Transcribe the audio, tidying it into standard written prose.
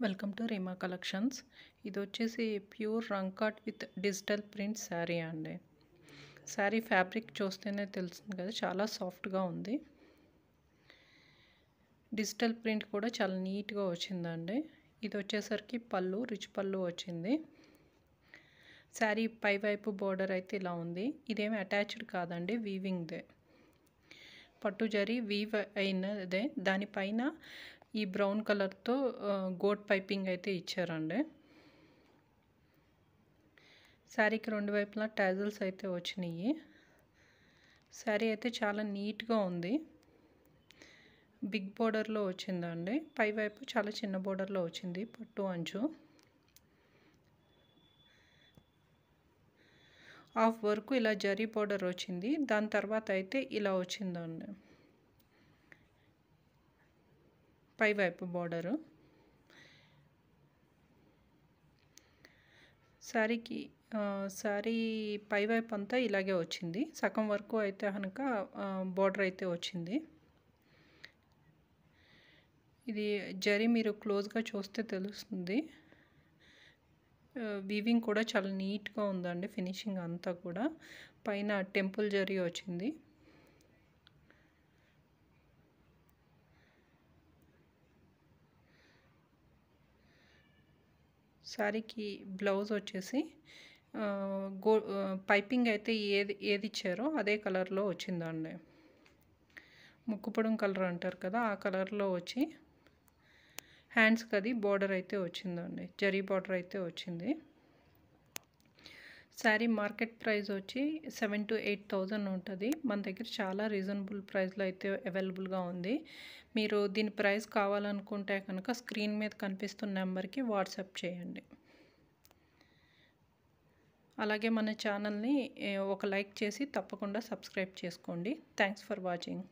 Welcome to Reema collections. ఇది వచ్చేసి pure Rangkat with digital print sari అండి. శారీ ఫ్యాబ్రిక్ చూస్తేనే తెలుస్తుంది కదా, చాలా సాఫ్ట్గా ఉంది. డిజిటల్ ప్రింట్ కూడా చాలా నీట్గా వచ్చిందండి. ఇది వచ్చేసరికి పళ్ళు, రిచ్ పళ్ళు వచ్చింది. శారీ పై వైపు బోర్డర్ అయితే ఇలా ఉంది. ఇదేమి అటాచ్డ్ కాదండి, వీవింగ్దే. పట్టు జరీ వీవ్ అయినదే. దానిపైన ఈ బ్రౌన్ కలర్తో గోట్ పైపింగ్ అయితే ఇచ్చారండి. శారీకి రెండు వైపులా టాజల్స్ అయితే వచ్చినాయి. శారీ అయితే చాలా నీట్గా ఉంది. బిగ్ బోర్డర్లో వచ్చిందండి. పైవైపు చాలా చిన్న బోర్డర్లో వచ్చింది పట్టు అంచు. హాఫ్ వరకు ఇలా జరీ బోర్డర్ వచ్చింది. దాని తర్వాత అయితే ఇలా వచ్చిందండి పైవైపు బోర్డరు. శారీ పైవైపు అంతా ఇలాగే వచ్చింది. సగం వరకు అయితే కనుక బోర్డర్ అయితే వచ్చింది. ఇది జరీ మీరు క్లోజ్గా చూస్తే తెలుస్తుంది. వీవింగ్ కూడా చాలా నీట్గా ఉందండి. ఫినిషింగ్ అంతా కూడా పైన టెంపుల్ జరీ వచ్చింది. శారీకి బ్లౌజ్ వచ్చేసి పైపింగ్ అయితే ఏది ఇచ్చారో అదే కలర్లో వచ్చిందండి. ముక్కుపొడం కలర్ అంటారు కదా, ఆ కలర్లో వచ్చి హ్యాండ్స్కి అది బార్డర్ అయితే వచ్చిందండి. జరీ బార్డర్ అయితే వచ్చింది. శారీ మార్కెట్ ప్రైస్ వచ్చి 7,000 to 8,000 ఉంటుంది. మన దగ్గర చాలా రీజనబుల్ ప్రైస్లో అయితే అవైలబుల్గా ఉంది. మీరు దీని ప్రైస్ కావాలనుకుంటే కనుక స్క్రీన్ మీద కనిపిస్తున్న నెంబర్కి వాట్సాప్ చేయండి. అలాగే మన ఛానల్ని ఒక లైక్ చేసి తప్పకుండా సబ్స్క్రైబ్ చేసుకోండి. Thanks for watching.